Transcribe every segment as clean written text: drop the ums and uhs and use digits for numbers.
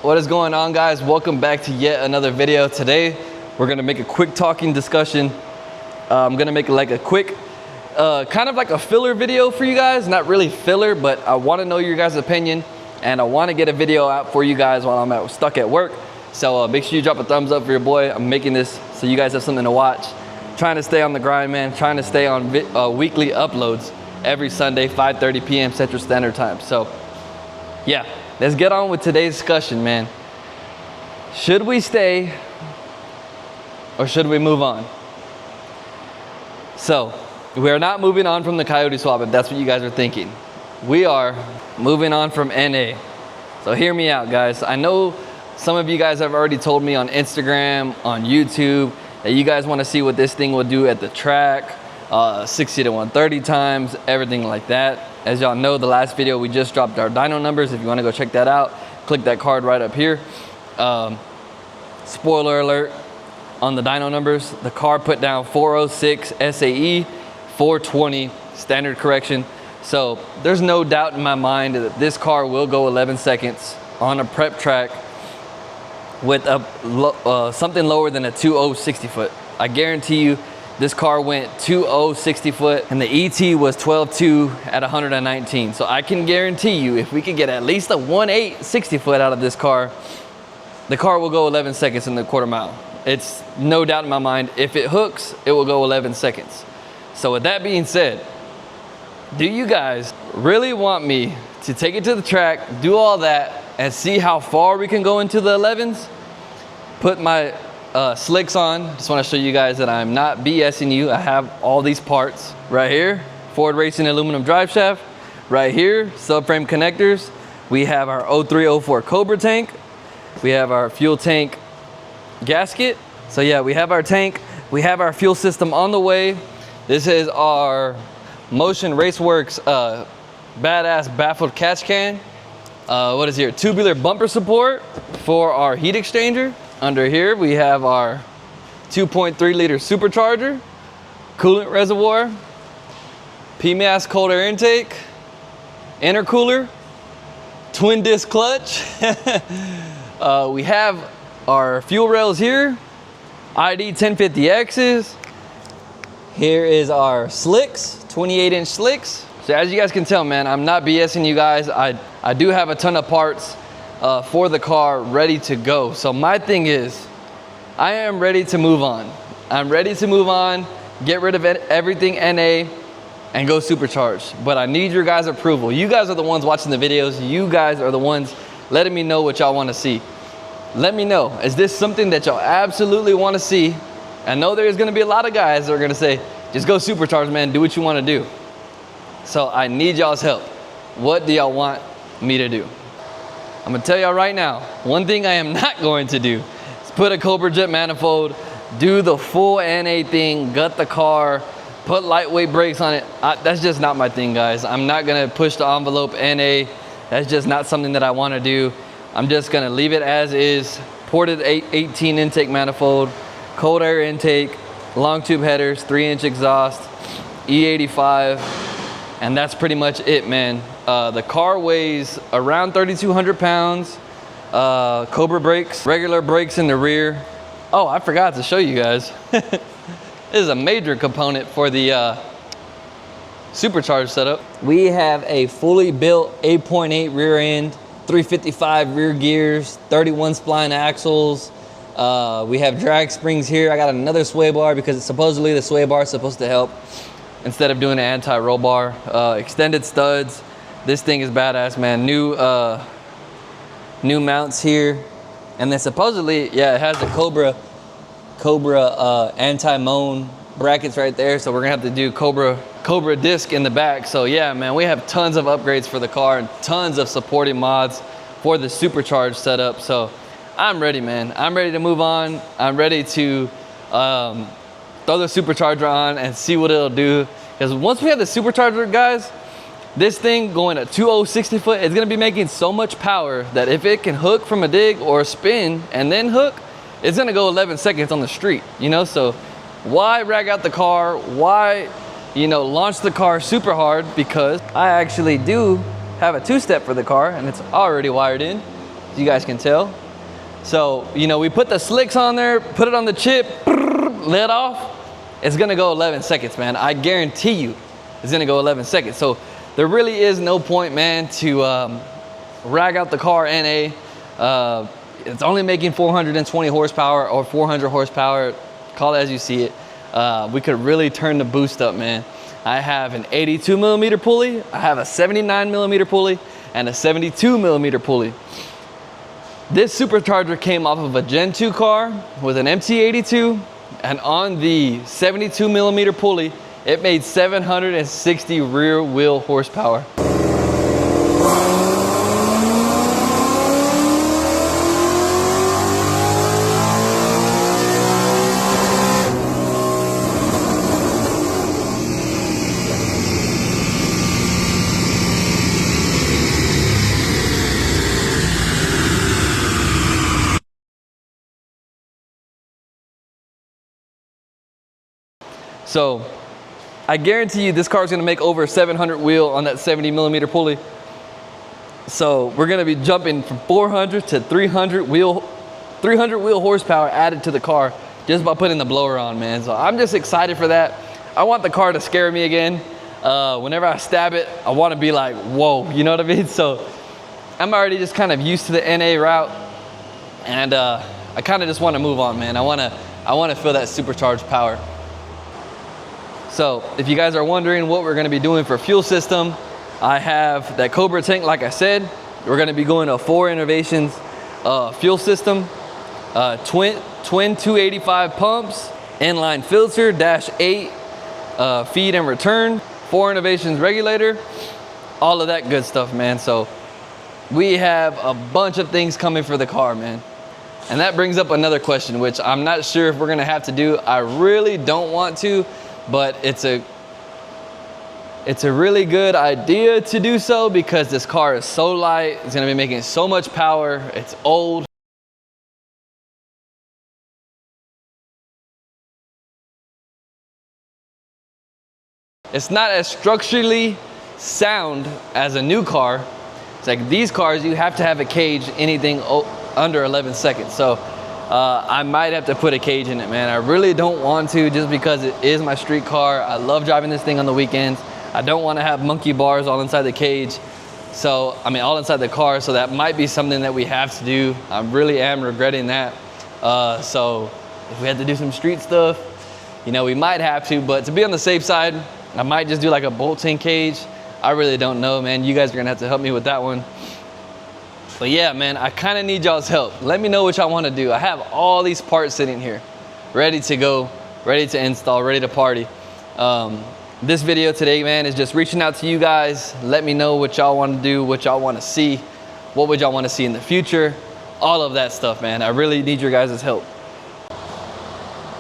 What is going on, guys? Welcome back to yet another video. Today we're gonna make a quick talking discussion. I'm gonna make like a quick kind of like a filler video for you guys. Not really filler, but I want to know your guys' opinion, and I want to get a video out for you guys while I'm stuck at work. So make sure you drop a thumbs up for your boy. I'm making this so you guys have something to watch. Trying to stay on the grind, man. Trying to stay on weekly uploads every Sunday, 5:30 p.m. Central Standard Time. So yeah, let's get on with today's discussion, man. Should we stay or should we move on? So we are not moving on from the Coyote swap, if that's what you guys are thinking. We are moving on from NA. So hear me out, guys. I know some of you guys have already told me on Instagram, on YouTube, that you guys want to see what this thing will do at the track, 60 to 130 times, everything like that. As y'all know, the last video we just dropped our dyno numbers. If you want to go check that out, click that card right up here. Spoiler alert on the dyno numbers, the car put down 406 SAE, 420 standard correction. So there's no doubt in my mind that this car will go 11 seconds on a prep track with a something lower than a 2.0 60 foot. I guarantee you this car went 2.0 60 foot and the ET was 12.2 at 119. So I can guarantee you if we could get at least a 1.8 60 foot out of this car, the car will go 11 seconds in the quarter mile. It's no doubt in my mind. If it hooks, it will go 11 seconds. So with that being said, do you guys really want me to take it to the track, do all that, and see how far we can go into the 11s? Put my slicks on. Just want to show you guys that I'm not BSing you. I have all these parts right here. Ford Racing aluminum drive shaft. Right here, subframe connectors. We have our 0304 Cobra tank. We have our fuel tank gasket. So yeah, we have our tank. We have our fuel system on the way. This is our Motion Raceworks badass baffled catch can. What is here? Tubular bumper support for our heat exchanger. Under here we have our 2.3 liter supercharger, coolant reservoir, PMAS cold air intake, intercooler, twin disc clutch. We have our fuel rails here, ID 1050X's. Here is our slicks, 28-inch slicks. So as you guys can tell, man, I'm not BSing you guys. I do have a ton of parts for the car ready to go. So my thing is, I am ready to move on. I'm ready to move on, get rid of everything NA, and go supercharged. But I need your guys' approval. You guys are the ones watching the videos. You guys are the ones letting me know what y'all want to see. Let me know, is this something that y'all absolutely want to see? I know there's going to be a lot of guys that are going to say, just go supercharged, man, do what you want to do. So I need y'all's help. What do y'all want me to do? I'm gonna tell y'all right now, one thing I am not going to do is put a Cobra Jet manifold, do the full NA thing, gut the car, put lightweight brakes on it. That's just not my thing, guys. I'm not gonna push the envelope NA. That's just not something that I wanna do. I'm just gonna leave it as is. Ported 18 intake manifold, cold air intake, long tube headers, 3-inch exhaust, E85, and that's pretty much it, man. The car weighs around 3,200 pounds. Cobra brakes, regular brakes in the rear. Oh, I forgot to show you guys. This is a major component for the supercharged setup. We have a fully built 8.8 rear end, 355 rear gears, 31 spline axles. We have drag springs here. I got another sway bar because supposedly the sway bar is supposed to help instead of doing an anti-roll bar. Extended studs. This thing is badass, man. New mounts here. And then supposedly, yeah, it has the Cobra anti-moan brackets right there. So we're gonna have to do Cobra disc in the back. So yeah, man, we have tons of upgrades for the car and tons of supporting mods for the supercharged setup. So I'm ready, man. I'm ready to move on. I'm ready to throw the supercharger on and see what it'll do. Because once we have the supercharger, guys, this thing going at 2.0 60 foot is gonna be making so much power that if it can hook from a dig or a spin and then hook, it's gonna go 11 seconds on the street, you know? So why rag out the car? Why, you know, launch the car super hard? Because I actually do have a two-step for the car and it's already wired in. as you guys can tell. So, you know, we put the slicks on there, put it on the chip, let off. It's gonna go 11 seconds, man. I guarantee you it's gonna go 11 seconds. So there really is no point, man, to rag out the car NA. It's only making 420 horsepower or 400 horsepower, call it as you see it. We could really turn the boost up, man. I have an 82 millimeter pulley, I have a 79 millimeter pulley, and a 72 millimeter pulley. This Supercharger came off of a Gen 2 car with an MT82, and on the 72 millimeter pulley, it made 760 rear wheel horsepower. So I guarantee you this car is going to make over 700 wheel on that 70 millimeter pulley. So we're going to be jumping from 400 to 300 wheel horsepower added to the car just by putting the blower on, man. So I'm just excited for that. I want the car to scare me again. Whenever I stab it, I want to be like, whoa, you know what I mean? So I'm already just kind of used to the NA route, and I kind of just want to move on, man. I want to feel that supercharged power. So if you guys are wondering what we're gonna be doing for fuel system, I have that Cobra tank, like I said. We're gonna be going to 4 Innovations fuel system, twin 285 pumps, inline filter, -8 feed and return, 4 Innovations regulator, all of that good stuff, man. So we have a bunch of things coming for the car, man. And that brings up another question, which I'm not sure if we're gonna have to do. I really don't want to, but it's a really good idea to do so because this car is so light. It's gonna be making so much power. It's old. It's not as structurally sound as a new car. It's like these cars, you have to have a cage anything under 11 seconds. So I might have to put a cage in it, man. I really don't want to, just because it is my street car. I love driving this thing on the weekends. I don't want to have monkey bars all inside the cage. So, I mean, all inside the car. So that might be something that we have to do. I really am regretting that. So if we had to do some street stuff, you know, we might have to, but to be on the safe side, I might just do like a bolt-in cage. I really don't know, man. You guys are gonna have to help me with that one. But yeah, man, I kind of need y'all's help. Let me know what y'all want to do. I have all these parts sitting here, ready to go, ready to install, ready to party. This video today, man, is just reaching out to you guys. Let me know what y'all want to do, what y'all want to see, what would y'all want to see in the future, all of that stuff, man. I really need your guys' help.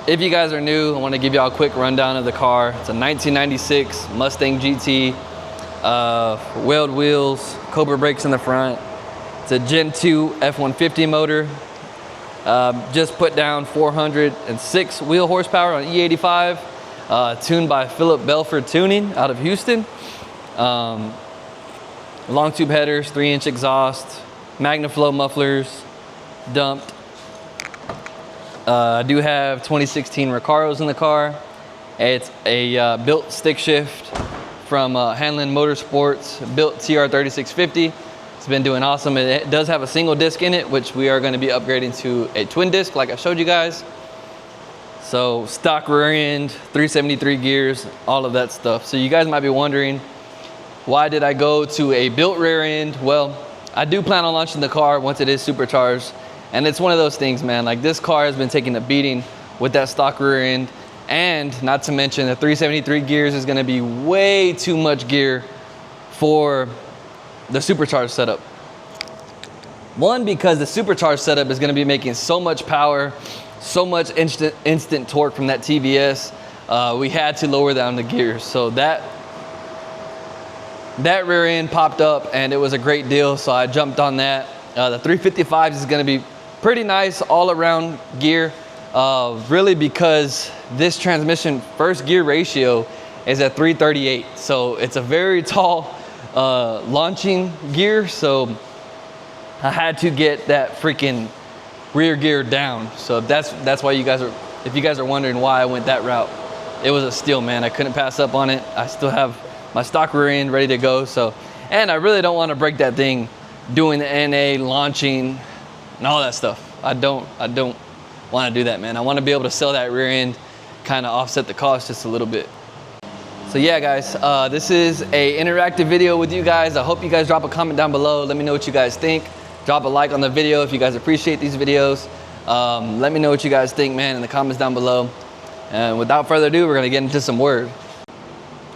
If you guys are new, I want to give y'all a quick rundown of the car. It's a 1996 Mustang GT, weld wheels, Cobra brakes in the front. It's a Gen 2 F-150 motor. Just put down 406 wheel horsepower on E85, tuned by Philip Belford Tuning out of Houston. Long tube headers, 3-inch exhaust, MagnaFlow mufflers, dumped. I do have 2016 Recaros in the car. It's a built stick shift from Hanlon Motorsports, built TR3650. It's been doing awesome. It does have a single disc in it, which we are going to be upgrading to a twin disc like I showed you guys. So stock rear end, 373 gears, all of that stuff. So you guys might be wondering, why did I go to a built rear end? Well, I do plan on launching the car once it is supercharged. And it's one of those things, man, like this car has been taking a beating with that stock rear end. And not to mention the 373 gears is gonna be way too much gear for the supercharged setup. One, because the supercharged setup is gonna be making so much power, so much instant torque from that TVS. We had to lower down the gears. So that rear end popped up and it was a great deal. So I jumped on that. The 355 is gonna be pretty nice all around gear. Really because this transmission first gear ratio is at 338. So it's a very tall launching gear. So I had to get that freaking rear gear down. So that's why you guys are, if you guys are wondering why I went that route, it was a steal, man. I couldn't pass up on it. I still have my stock rear end ready to go. So, and I really don't want to break that thing doing the NA, launching, and all that stuff. I don't want to do that, man. I want to be able to sell that rear end, kind of offset the cost just a little bit. So yeah, guys, this is a interactive video with you guys. I hope you guys drop a comment down below. Let me know what you guys think. Drop a like on the video if you guys appreciate these videos. Let me know what you guys think, man, in the comments down below. And without further ado, we're gonna get into some word.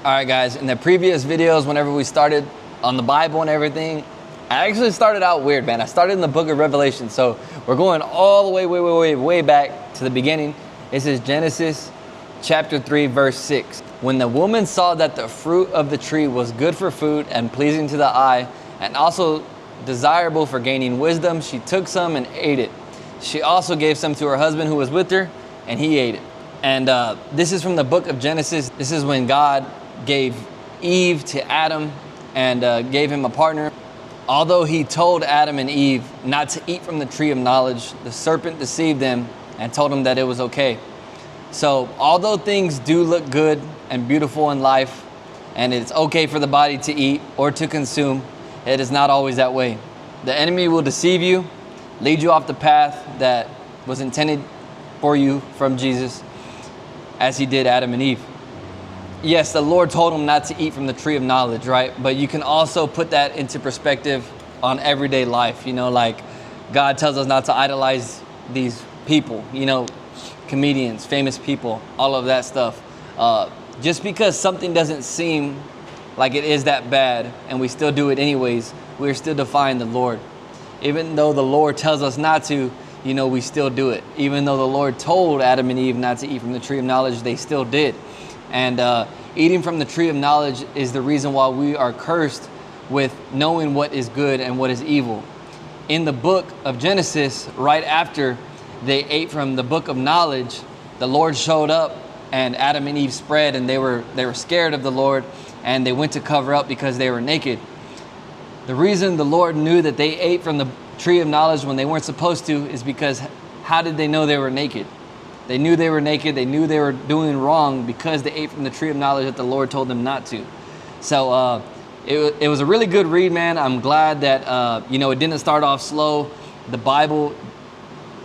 All right, guys, in the previous videos, whenever we started on the Bible and everything, I actually started out weird, man. I started in the book of Revelation. So we're going all the way back to the beginning. This is Genesis chapter 3, verse 6. When the woman saw that the fruit of the tree was good for food and pleasing to the eye, and also desirable for gaining wisdom, she took some and ate it. She also gave some to her husband who was with her, and he ate it. And this is from the book of Genesis. This is when God gave Eve to Adam and gave him a partner. Although he told Adam and Eve not to eat from the tree of knowledge, the serpent deceived them and told them that it was okay. So although things do look good and beautiful in life, and it's okay for the body to eat or to consume, it is not always that way. The enemy will deceive you, lead you off the path that was intended for you from Jesus, as he did Adam and Eve. Yes, the Lord told them not to eat from the tree of knowledge, right? But you can also put that into perspective on everyday life. You know, like God tells us not to idolize these people, you know, comedians, famous people, all of that stuff. Just because something doesn't seem like it is that bad and we still do it anyways, we're still defying the Lord. Even though the Lord tells us not to, you know, we still do it. Even though the Lord told Adam and Eve not to eat from the tree of knowledge, they still did. And eating from the tree of knowledge is the reason why we are cursed with knowing what is good and what is evil. In the book of Genesis, right after they ate from the book of knowledge, the Lord showed up and Adam and Eve spread, and they were scared of the Lord, and they went to cover up because they were naked. The reason the Lord knew that they ate from the tree of knowledge when they weren't supposed to is because how did they know they were naked? They knew they were naked. They knew they were doing wrong because they ate from the tree of knowledge that the Lord told them not to. So it was a really good read, man. I'm glad that you know, it didn't start off slow. The Bible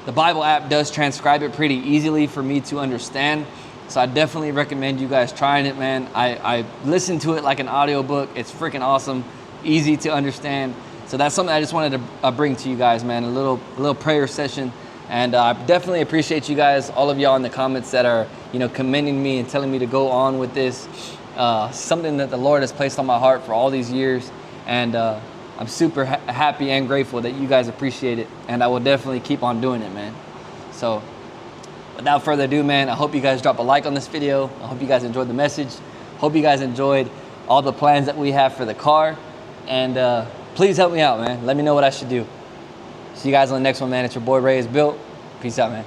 app does transcribe it pretty easily for me to understand. So I definitely recommend you guys trying it, man. I listened to it like an audiobook. It's freaking awesome, easy to understand. So that's something I just wanted to bring to you guys, man. A little prayer session. And I definitely appreciate you guys, all of y'all in the comments that are, you know, commending me and telling me to go on with this. Something that the Lord has placed on my heart for all these years. And I'm super happy and grateful that you guys appreciate it. And I will definitely keep on doing it, man. So without further ado, man, I hope you guys drop a like on this video. I hope you guys enjoyed the message. Hope you guys enjoyed all the plans that we have for the car. And please help me out, man. Let me know what I should do. See you guys on the next one, man. It's your boy ReyesBuilt. Peace out, man.